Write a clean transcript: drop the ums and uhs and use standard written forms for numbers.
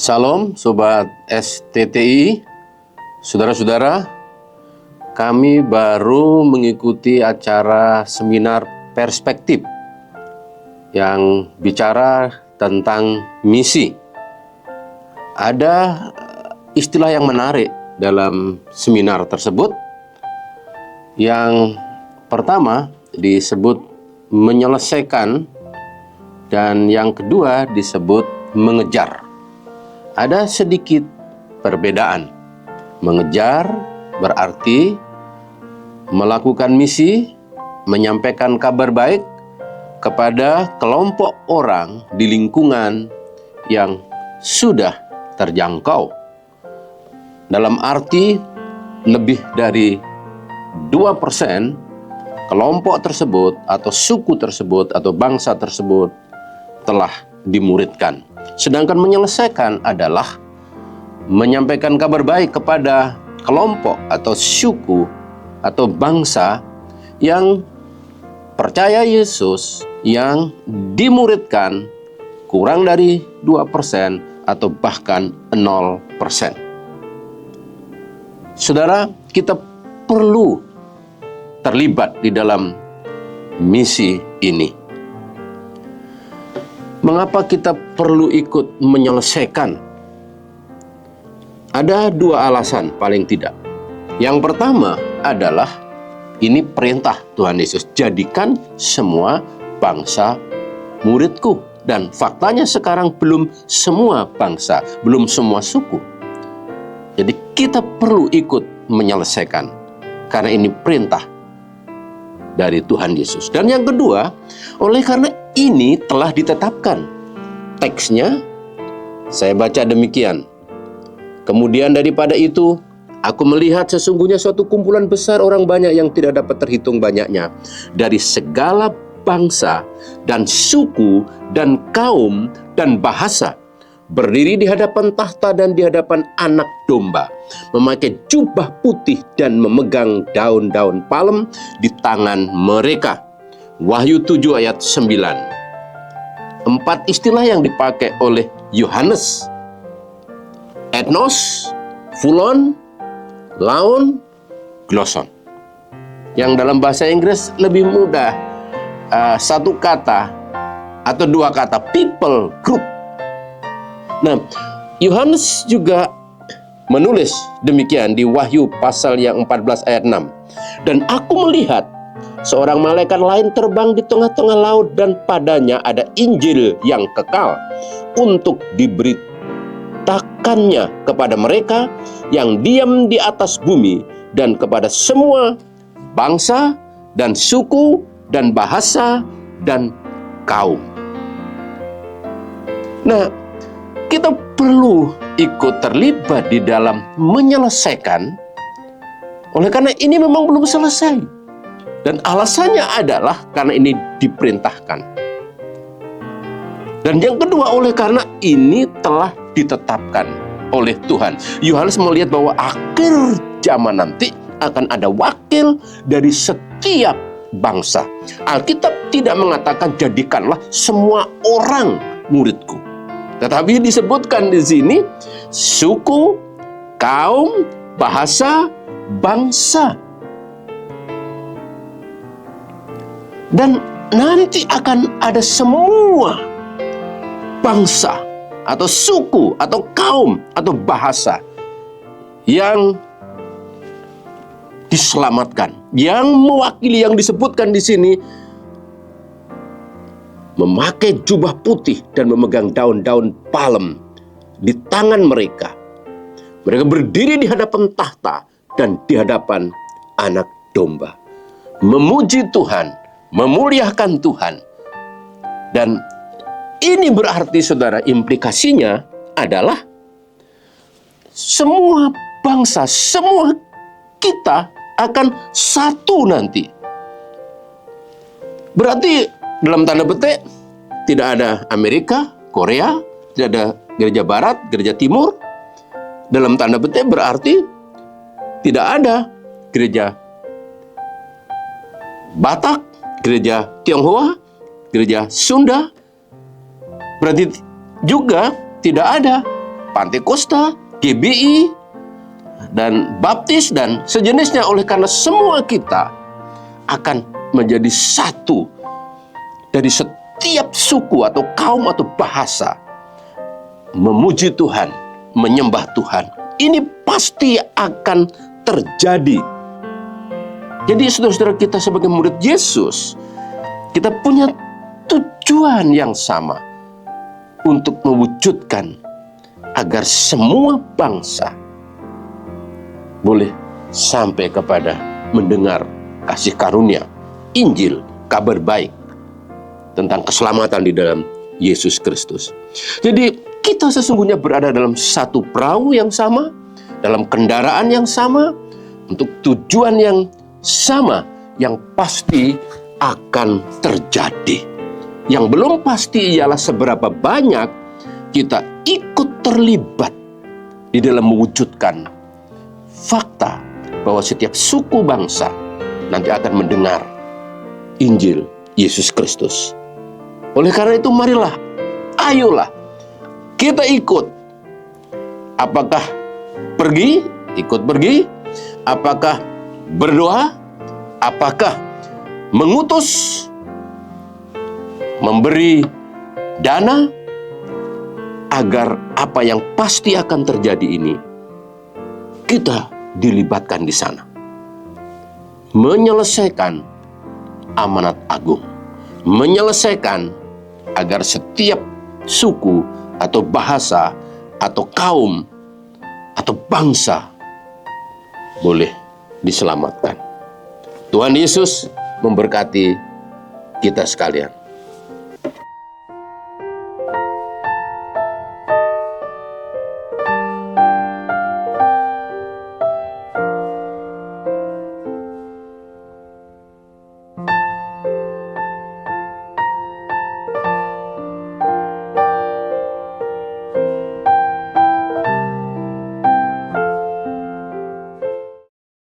Salam Sobat STTI, saudara-saudara, kami baru mengikuti acara seminar perspektif yang bicara tentang misi. Ada istilah yang menarik dalam seminar tersebut. Yang pertama disebut menyelesaikan dan yang kedua disebut mengejar. Ada sedikit perbedaan. Mengejar berarti melakukan misi, menyampaikan kabar baik kepada kelompok orang di lingkungan yang sudah terjangkau. Dalam arti lebih dari 2% kelompok tersebut atau suku tersebut atau bangsa tersebut telah dimuridkan. Sedangkan menyelesaikan adalah menyampaikan kabar baik kepada kelompok atau suku atau bangsa yang percaya Yesus, yang dimuridkan kurang dari 2% atau bahkan 0%. Saudara, kita perlu terlibat di dalam misi ini. Mengapa kita perlu ikut menyelesaikan? Ada dua alasan paling tidak. Yang pertama adalah ini perintah Tuhan Yesus, jadikan semua bangsa muridku. Dan faktanya sekarang belum semua bangsa, belum semua suku. Jadi kita perlu ikut menyelesaikan karena ini perintah dari Tuhan Yesus. Dan yang kedua, oleh karena ini telah ditetapkan. Teksnya saya baca demikian. Kemudian daripada itu, aku melihat sesungguhnya suatu kumpulan besar orang banyak yang tidak dapat terhitung banyaknya, dari segala bangsa dan suku dan kaum dan bahasa, berdiri di hadapan tahta dan di hadapan Anak Domba, memakai jubah putih dan memegang daun-daun palem di tangan mereka. Wahyu 7 ayat 9. 4 istilah yang dipakai oleh Yohanes: etnos, phulon, laon, gloson. Yang dalam bahasa Inggris lebih mudah, satu kata atau dua kata, people, group. Nah, Yohanes juga menulis demikian di Wahyu pasal yang 14 ayat 6. Dan aku melihat seorang malaikat lain terbang di tengah-tengah laut, dan padanya ada Injil yang kekal untuk diberitakannya kepada mereka yang diam di atas bumi dan kepada semua bangsa dan suku dan bahasa dan kaum. Nah, kita perlu ikut terlibat di dalam menyelesaikan, oleh karena ini memang belum selesai. Dan alasannya adalah karena ini diperintahkan. Dan yang kedua, oleh karena ini telah ditetapkan oleh Tuhan. Yohanes melihat bahwa akhir zaman nanti akan ada wakil dari setiap bangsa. Alkitab tidak mengatakan jadikanlah semua orang muridku. Tetapi disebutkan di sini suku, kaum, bahasa, bangsa. Dan nanti akan ada semua bangsa atau suku atau kaum atau bahasa yang diselamatkan. Yang mewakili yang disebutkan di sini memakai jubah putih dan memegang daun-daun palem di tangan mereka. Mereka berdiri di hadapan tahta dan di hadapan Anak Domba, memuji Tuhan, memuliakan Tuhan. Dan ini berarti, saudara, implikasinya adalah semua bangsa, semua kita akan satu nanti. Berarti dalam tanda petik tidak ada Amerika, Korea, tidak ada gereja barat, gereja timur. Dalam tanda petik berarti tidak ada gereja Batak, gereja Tionghoa, gereja Sunda. Berarti juga tidak ada Pantekosta, GBI, dan Baptis, dan sejenisnya. Oleh karena semua kita akan menjadi satu dari setiap suku atau kaum atau bahasa, memuji Tuhan, menyembah Tuhan. Ini pasti akan terjadi. Jadi saudara-saudara kita sebagai murid Yesus, kita punya tujuan yang sama untuk mewujudkan agar semua bangsa boleh sampai kepada mendengar kasih karunia, Injil, kabar baik tentang keselamatan di dalam Yesus Kristus. Jadi kita sesungguhnya berada dalam satu perahu yang sama, dalam kendaraan yang sama, untuk tujuan yang sama, yang pasti akan terjadi. Yang belum pasti ialah seberapa banyak kita ikut terlibat di dalam mewujudkan fakta bahwa setiap suku bangsa nanti akan mendengar Injil Yesus Kristus. Oleh karena itu marilah, ayolah kita ikut. Apakah pergi, ikut pergi? Apakah berdoa? Apakah mengutus, memberi dana agar apa yang pasti akan terjadi ini kita dilibatkan di sana, menyelesaikan amanat agung, menyelesaikan agar setiap suku atau bahasa atau kaum atau bangsa boleh diselamatkan. Tuhan Yesus memberkati kita sekalian.